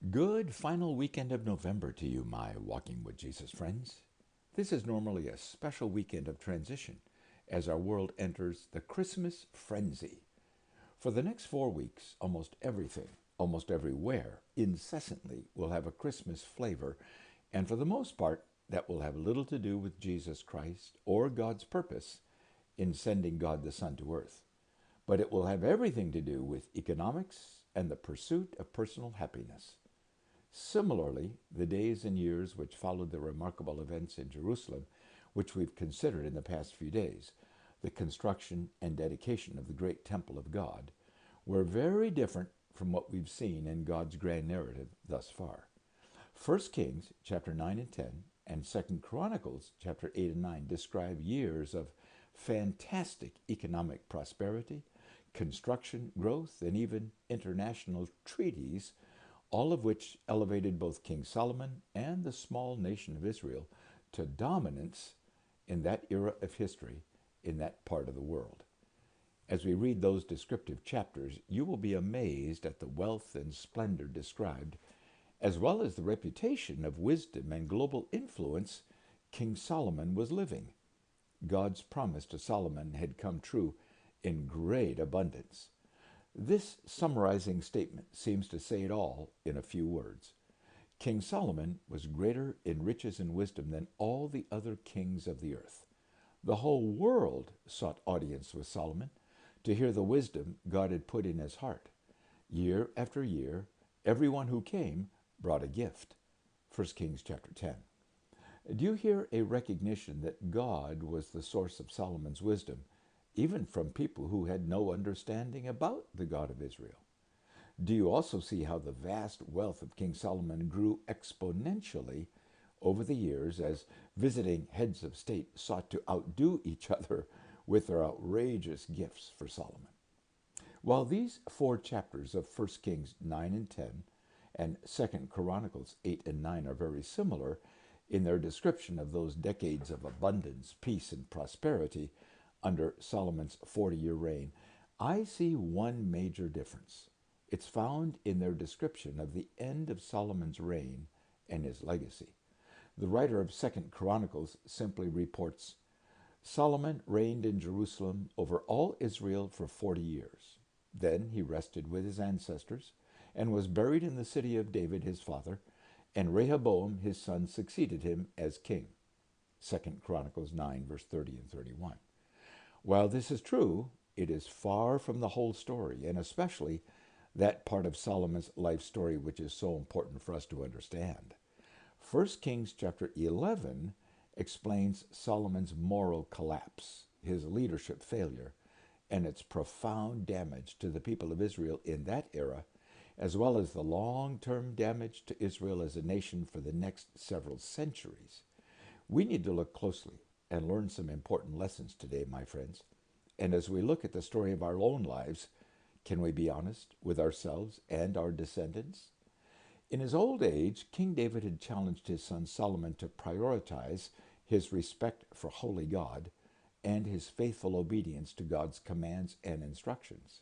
Good final weekend of November to you, my Walking with Jesus friends. This is normally a special weekend of transition as our world enters the Christmas frenzy. For the next 4 weeks, almost everything, almost everywhere, incessantly will have a Christmas flavor, and for the most part, that will have little to do with Jesus Christ or God's purpose in sending God the Son to earth. But it will have everything to do with economics and the pursuit of personal happiness. Similarly, the days and years which followed the remarkable events in Jerusalem, which we've considered in the past few days, the construction and dedication of the great temple of God, were very different from what we've seen in God's grand narrative thus far. 1 Kings chapter 9 and 10 and 2 Chronicles chapter 8 and 9 describe years of fantastic economic prosperity, construction growth, and even international treaties, all of which elevated both King Solomon and the small nation of Israel to dominance in that era of history in that part of the world. As we read those descriptive chapters, you will be amazed at the wealth and splendor described, as well as the reputation of wisdom and global influence King Solomon was living. God's promise to Solomon had come true in great abundance. This summarizing statement seems to say it all in a few words. King Solomon was greater in riches and wisdom than all the other kings of the earth. The whole world sought audience with Solomon to hear the wisdom God had put in his heart. Year after year, everyone who came brought a gift. 1 Kings chapter 10. Do you hear a recognition that God was the source of Solomon's wisdom, even from people who had no understanding about the God of Israel? Do you also see how the vast wealth of King Solomon grew exponentially over the years as visiting heads of state sought to outdo each other with their outrageous gifts for Solomon? While these 4 chapters of 1 Kings 9 and 10 and 2 Chronicles 8 and 9 are very similar in their description of those decades of abundance, peace, and prosperity under Solomon's 40-year reign, I see one major difference. It's found in their description of the end of Solomon's reign and his legacy. The writer of 2 Chronicles simply reports, Solomon reigned in Jerusalem over all Israel for 40 years. Then he rested with his ancestors and was buried in the city of David his father, and Rehoboam his son succeeded him as king. 2 Chronicles 9, verse 30 and 31. While this is true, it is far from the whole story, and especially that part of Solomon's life story which is so important for us to understand. 1 Kings chapter 11 explains Solomon's moral collapse, his leadership failure, and its profound damage to the people of Israel in that era, as well as the long-term damage to Israel as a nation for the next several centuries. We need to look closely and learn some important lessons today, my friends. And as we look at the story of our own lives, can we be honest with ourselves and our descendants? In his old age, King David had challenged his son Solomon to prioritize his respect for holy God and his faithful obedience to God's commands and instructions.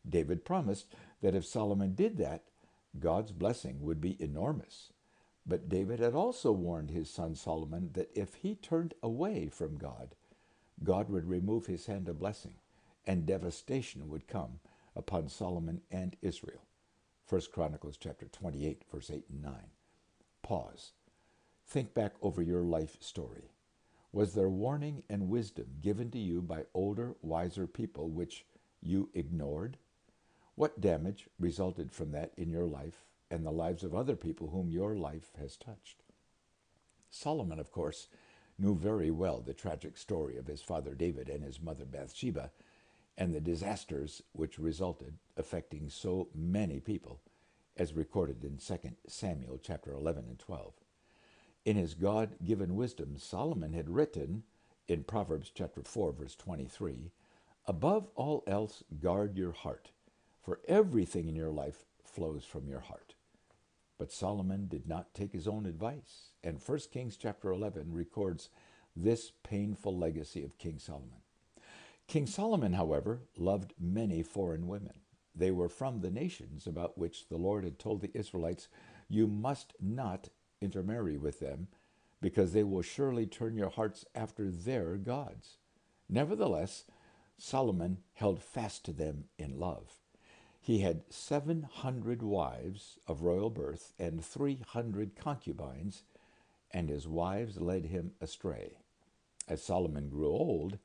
David promised that if Solomon did that, God's blessing would be enormous. But David had also warned his son Solomon that if he turned away from God, God would remove his hand of blessing, and devastation would come upon Solomon and Israel. 1 Chronicles chapter 28, verse 8 and 9. Pause. Think back over your life story. Was there warning and wisdom given to you by older, wiser people which you ignored? What damage resulted from that in your life and the lives of other people whom your life has touched? Solomon, of course, knew very well the tragic story of his father David and his mother Bathsheba and the disasters which resulted, affecting so many people, as recorded in 2 Samuel chapter 11 and 12. In his God-given wisdom, Solomon had written in Proverbs chapter 4, verse 23, above all else, guard your heart, for everything in your life flows from your heart. But Solomon did not take his own advice, and 1 Kings chapter 11 records this painful legacy of King Solomon. King Solomon, however, loved many foreign women. They were from the nations about which the Lord had told the Israelites, "You must not intermarry with them, because they will surely turn your hearts after their gods." Nevertheless, Solomon held fast to them in love. He had 700 wives of royal birth and 300 concubines, and his wives led him astray. As Solomon grew old,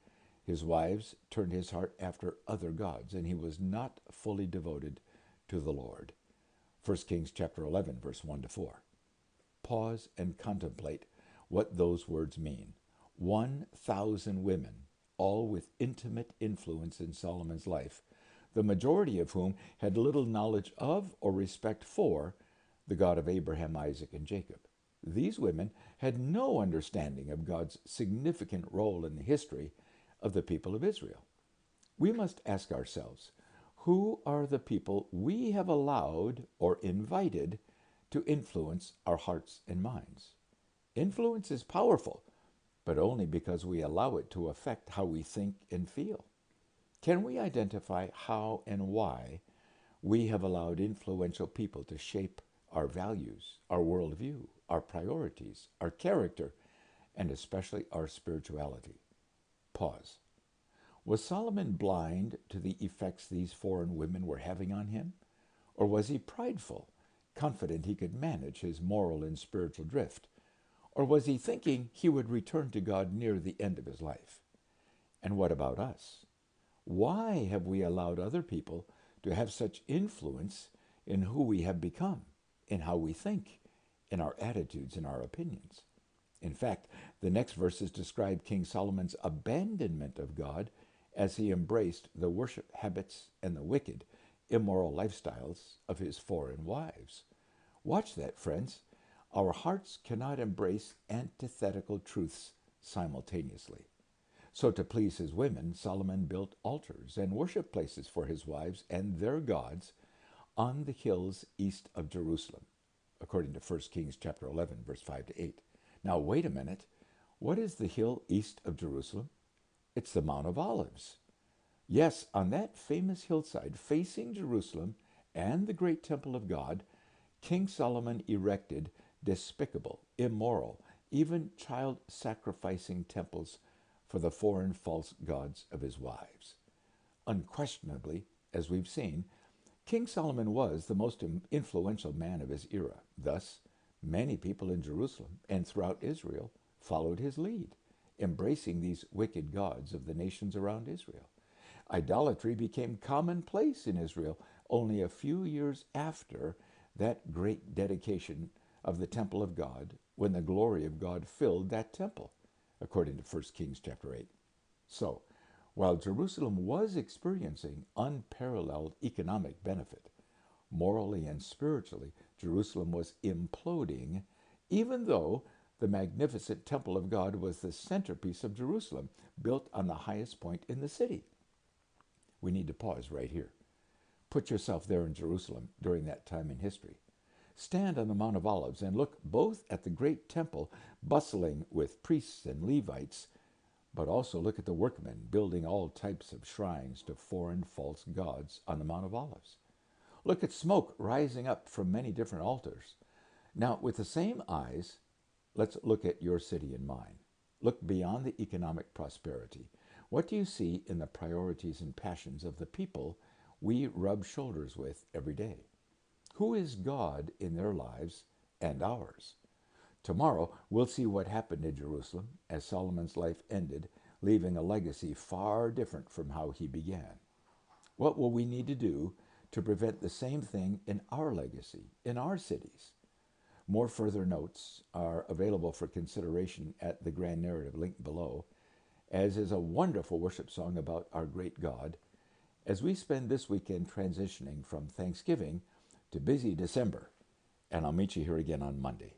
his wives turned his heart after other gods, and he was not fully devoted to the Lord. 1 Kings chapter 11, verse 1 to 4. Pause and contemplate what those words mean. 1,000 women, all with intimate influence in Solomon's life, the majority of whom had little knowledge of or respect for the God of Abraham, Isaac, and Jacob. These women had no understanding of God's significant role in the history of the people of Israel. We must ask ourselves, who are the people we have allowed or invited to influence our hearts and minds? Influence is powerful, but only because we allow it to affect how we think and feel. Can we identify how and why we have allowed influential people to shape our values, our worldview, our priorities, our character, and especially our spirituality? Pause. Was Solomon blind to the effects these foreign women were having on him? Or was he prideful, confident he could manage his moral and spiritual drift? Or was he thinking he would return to God near the end of his life? And what about us? Why have we allowed other people to have such influence in who we have become, in how we think, in our attitudes and our opinions? In fact, the next verses describe King Solomon's abandonment of God as he embraced the worship habits and the wicked, immoral lifestyles of his foreign wives. Watch that, friends. Our hearts cannot embrace antithetical truths simultaneously. So to please his women, Solomon built altars and worship places for his wives and their gods on the hills east of Jerusalem, according to 1 Kings chapter 11, verse 5 to 8. Now, wait a minute. What is the hill east of Jerusalem? It's the Mount of Olives. Yes, on that famous hillside facing Jerusalem and the great temple of God, King Solomon erected despicable, immoral, even child-sacrificing temples for the foreign false gods of his wives. Unquestionably, as we've seen, King Solomon was the most influential man of his era. Thus, many people in Jerusalem and throughout Israel followed his lead, embracing these wicked gods of the nations around Israel. Idolatry became commonplace in Israel only a few years after that great dedication of the temple of God, when the glory of God filled that temple, according to 1 Kings chapter 8. So, while Jerusalem was experiencing unparalleled economic benefit, morally and spiritually, Jerusalem was imploding, even though the magnificent temple of God was the centerpiece of Jerusalem, built on the highest point in the city. We need to pause right here. Put yourself there in Jerusalem during that time in history. Stand on the Mount of Olives and look both at the great temple bustling with priests and Levites, but also look at the workmen building all types of shrines to foreign false gods on the Mount of Olives. Look at smoke rising up from many different altars. Now, with the same eyes, let's look at your city and mine. Look beyond the economic prosperity. What do you see in the priorities and passions of the people we rub shoulders with every day? Who is God in their lives and ours? Tomorrow, we'll see what happened in Jerusalem as Solomon's life ended, leaving a legacy far different from how he began. What will we need to do to prevent the same thing in our legacy, in our cities? More further notes are available for consideration at the Grand Narrative link below, as is a wonderful worship song about our great God, as we spend this weekend transitioning from Thanksgiving to busy December. And I'll meet you here again on Monday.